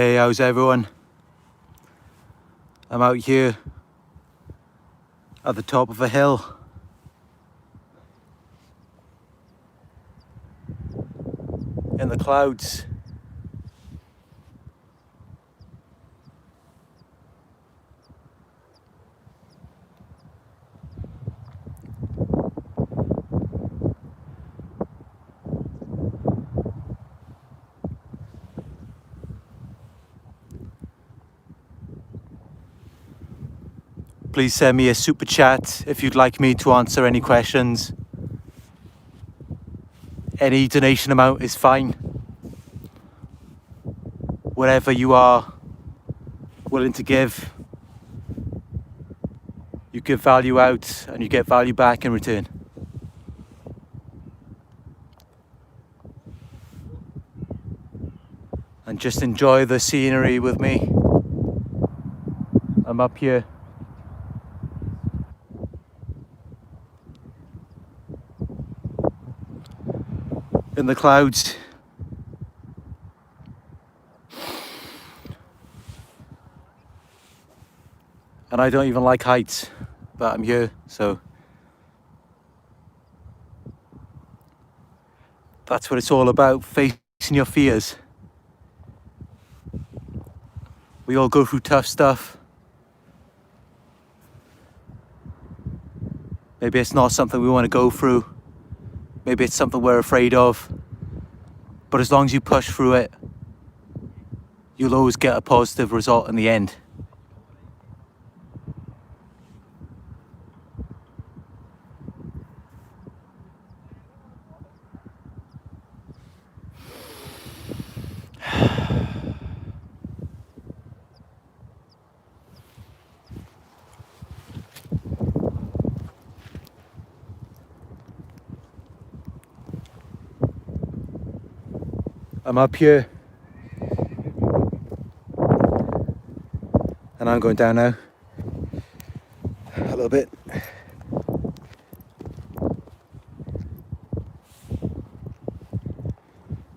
Hey, how's everyone? I'm out here at the top of a hill. In the clouds. Please send me a super chat if you'd like me to answer any questions. Any donation amount is fine. Whatever you are willing to give, you give value out and you get value back in return. And just enjoy the scenery with me. I'm up here. In the clouds. And I don't even like heights, but I'm here, so that's what it's all about, facing your fears. We all go through tough stuff. Maybe it's not something we want to go through. Maybe it's something we're afraid of. But as long as you push through it, you'll always get a positive result in the end. I'm up here. And I'm going down now. A little bit.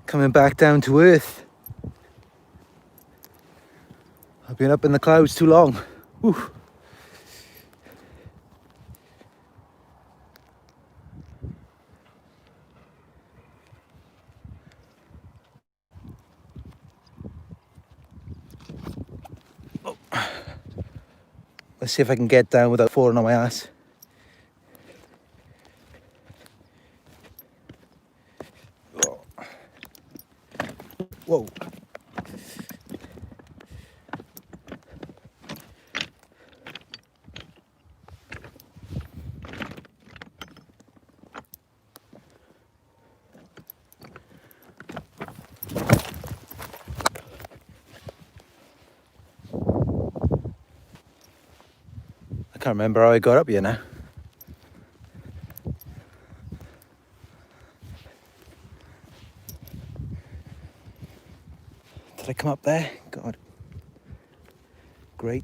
Coming back down to earth. I've been up in the clouds too long. Whew. Let's see if I can get down without falling on my ass. Whoa. I can't remember how I got up here now. Did I come up there? God. Great.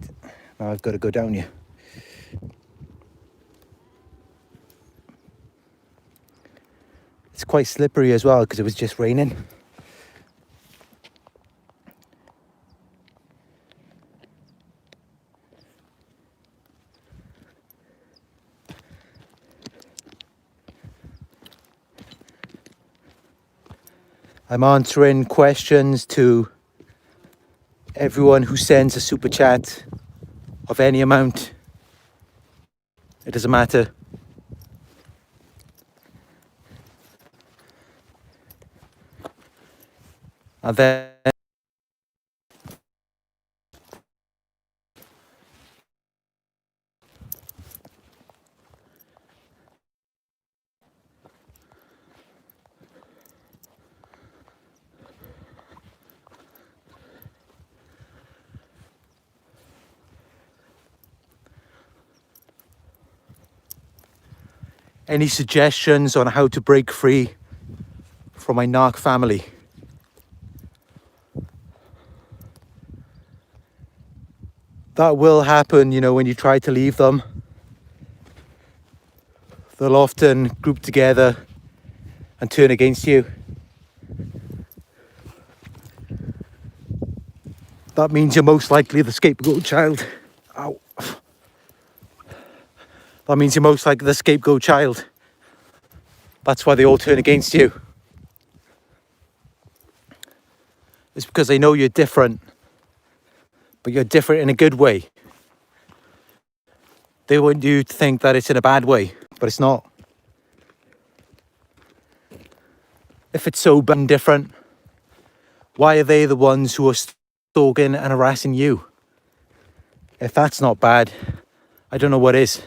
Now I've got to go down here. It's quite slippery as well because it was just raining. I'm answering questions to everyone who sends a super chat of any amount. It doesn't matter. And then any suggestions on how to break free from my narc family? That will happen, you know, when you try to leave them. They'll often group together and turn against you. that means you're most likely the scapegoat child. Ow. That means you're most likely the scapegoat child. That's why they all turn against you. It's because they know you're different, but you're different in a good way. They want you to think that it's in a bad way, but it's not. If it's so bad and different, why are they the ones who are stalking and harassing you? If that's not bad, I don't know what is.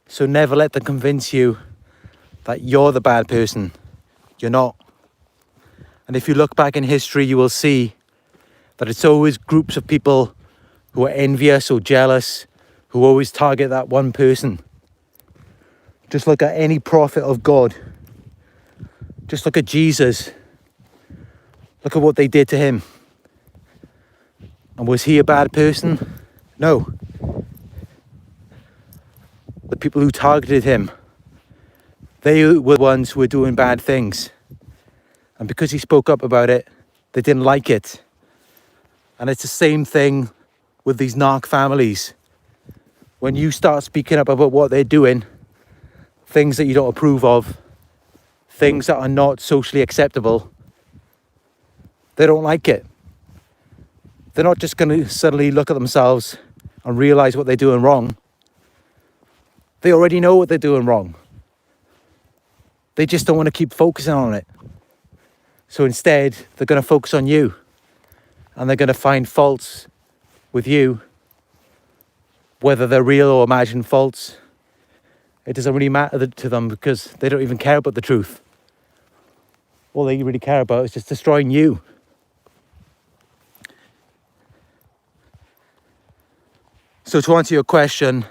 So never let them convince you that you're the bad person. You're not. And if you look back in history, you will see that it's always groups of people who are envious or jealous, who always target that one person. Just look at any prophet of God. Just look at Jesus. Look at what they did to him. And was he a bad person? No. The people who targeted him, they were the ones who were doing bad things. And because he spoke up about it, they didn't like it. And it's the same thing with these narc families. When you start speaking up about what they're doing, things that you don't approve of, things that are not socially acceptable, they don't like it. They're not just going to suddenly look at themselves and realize what they're doing wrong. They already know what they're doing wrong. They just don't want to keep focusing on it. So instead, they're going to focus on you. And they're going to find faults with you. Whether they're real or imagined faults, it doesn't really matter to them because they don't even care about the truth. All they really care about is just destroying you. So to answer your question,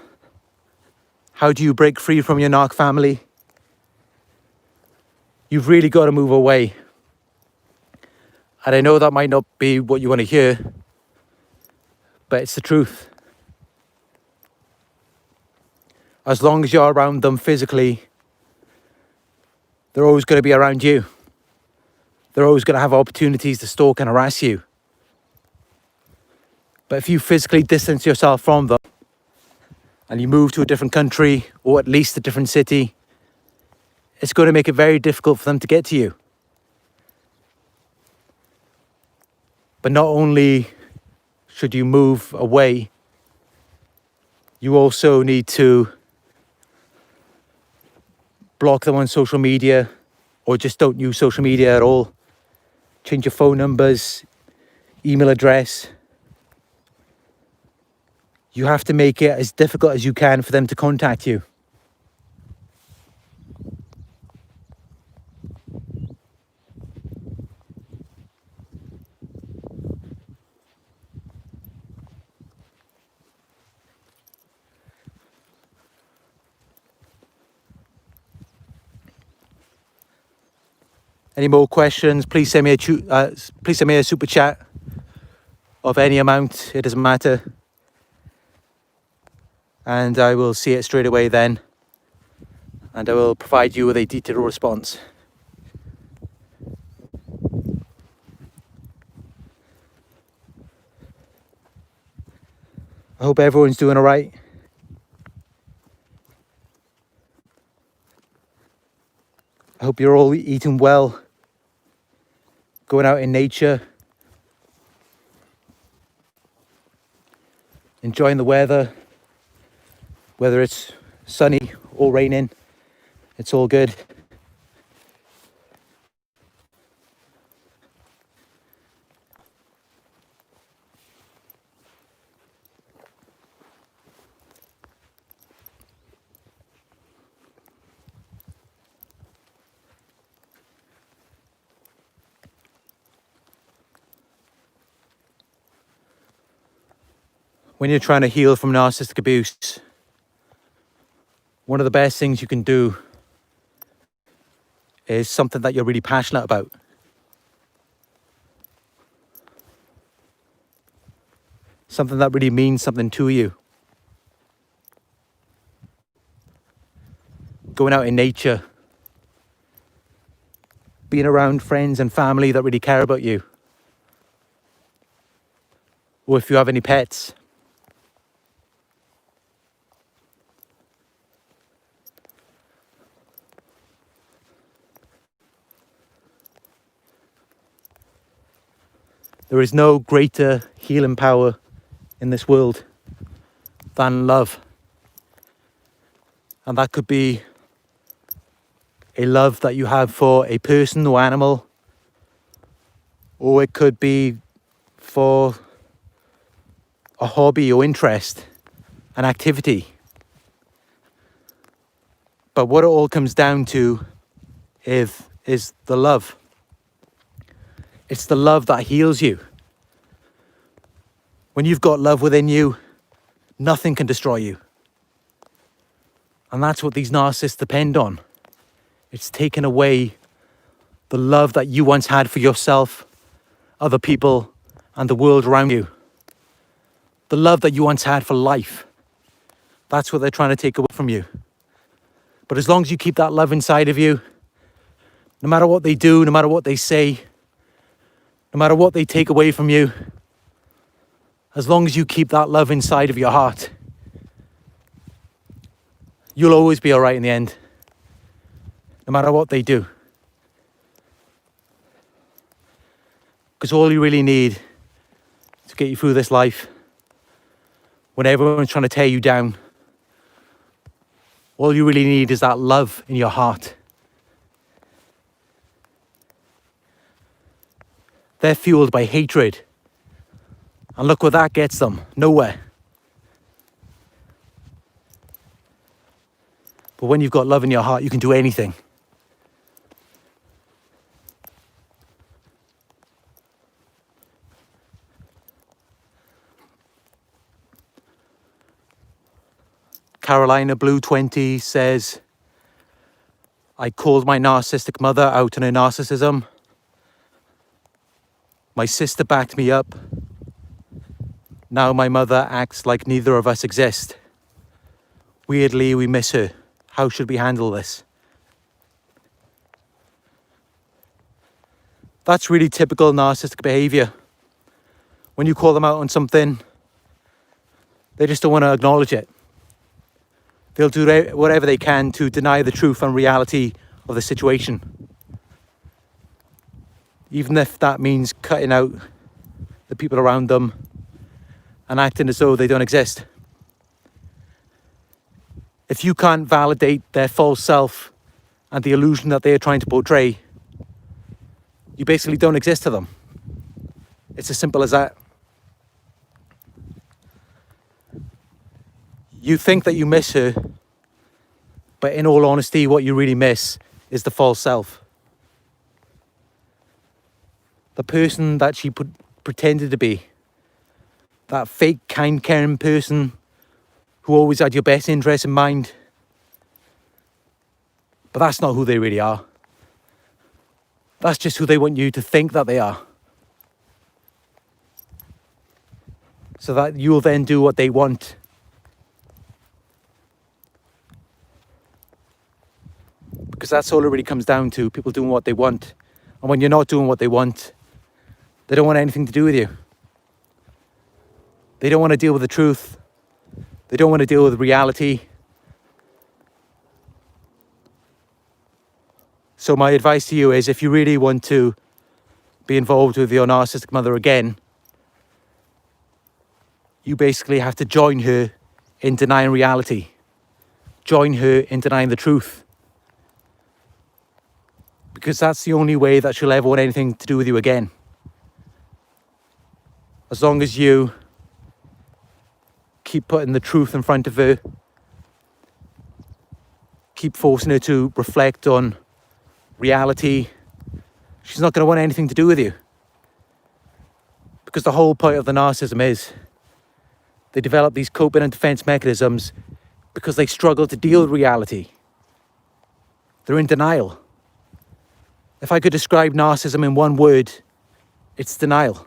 how do you break free from your narc family? You've really got to move away. And I know that might not be what you want to hear, but it's the truth. As long as you're around them physically, they're always going to be around you. They're always going to have opportunities to stalk and harass you. But if you physically distance yourself from them and you move to a different country or at least a different city, it's going to make it very difficult for them to get to you. But not only should you move away, you also need to block them on social media or just don't use social media at all. Change your phone numbers, email address. You have to make it as difficult as you can for them to contact you. Any more questions? Please send me a super chat of any amount. It doesn't matter, and I will see it straight away then, and I will provide you with a detailed response. I hope everyone's doing all right. I hope you're all eating well, going out in nature, enjoying the weather, whether it's sunny or raining, it's all good. When you're trying to heal from narcissistic abuse, one of the best things you can do is something that you're really passionate about. Something that really means something to you. Going out in nature. Being around friends and family that really care about you. or if you have any pets. There is no greater healing power in this world than love. And that could be a love that you have for a person or animal, or it could be for a hobby or interest, an activity. But what it all comes down to is the love. It's the love that heals you. When you've got love within you, nothing can destroy you. And that's what these narcissists depend on. It's taking away the love that you once had for yourself, other people, and the world around you. The love that you once had for life. That's what they're trying to take away from you. But as long as you keep that love inside of you, no matter what they do, no matter what they say, no matter what they take away from you, as long as you keep that love inside of your heart, you'll always be all right in the end, no matter what they do. Because all you really need to get you through this life, when everyone's trying to tear you down, all you really need is that love in your heart. They're fueled by hatred. And look where that gets them. Nowhere. But when you've got love in your heart, you can do anything. Carolina Blue 20 says, I called my narcissistic mother out on her narcissism. My sister backed me up. Now my mother acts like neither of us exist. Weirdly, we miss her. How should we handle this? That's really typical narcissistic behavior. When you call them out on something, they just don't want to acknowledge it. They'll do whatever they can to deny the truth and reality of the situation. Even if that means cutting out the people around them and acting as though they don't exist. If you can't validate their false self and the illusion that they are trying to portray, you basically don't exist to them. It's as simple as that. You think that you miss her, but in all honesty, what you really miss is the false self. The person that she pretended to be. That fake, kind, caring person who always had your best interest in mind. But that's not who they really are. That's just who they want you to think that they are. So that you'll then do what they want. Because that's all it really comes down to, people doing what they want. And when you're not doing what they want, they don't want anything to do with you. They don't want to deal with the truth. They don't want to deal with reality. So my advice to you is, if you really want to be involved with your narcissistic mother again, you basically have to join her in denying reality. Join her in denying the truth. Because that's the only way that she'll ever want anything to do with you again. As long as you keep putting the truth in front of her, keep forcing her to reflect on reality, she's not going to want anything to do with you. Because the whole point of the narcissism is they develop these coping and defense mechanisms because they struggle to deal with reality. They're in denial. If I could describe narcissism in one word, it's denial.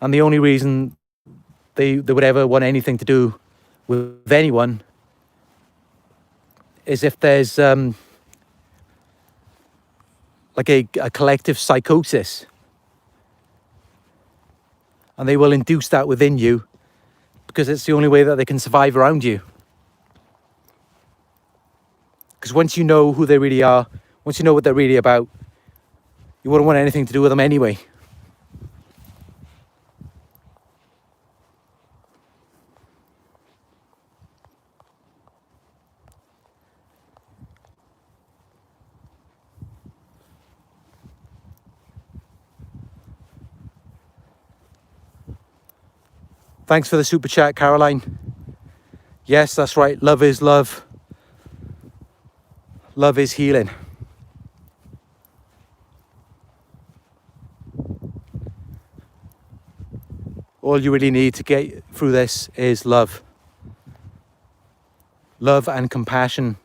And the only reason they would ever want anything to do with anyone is if there's like a collective psychosis. and they will induce that within you because it's the only way that they can survive around you. Because once you know who they really are, once you know what they're really about, you wouldn't want anything to do with them anyway. Thanks for the super chat, Caroline. Yes, that's right. Love is love. Love is healing. All you really need to get through this is love. Love and compassion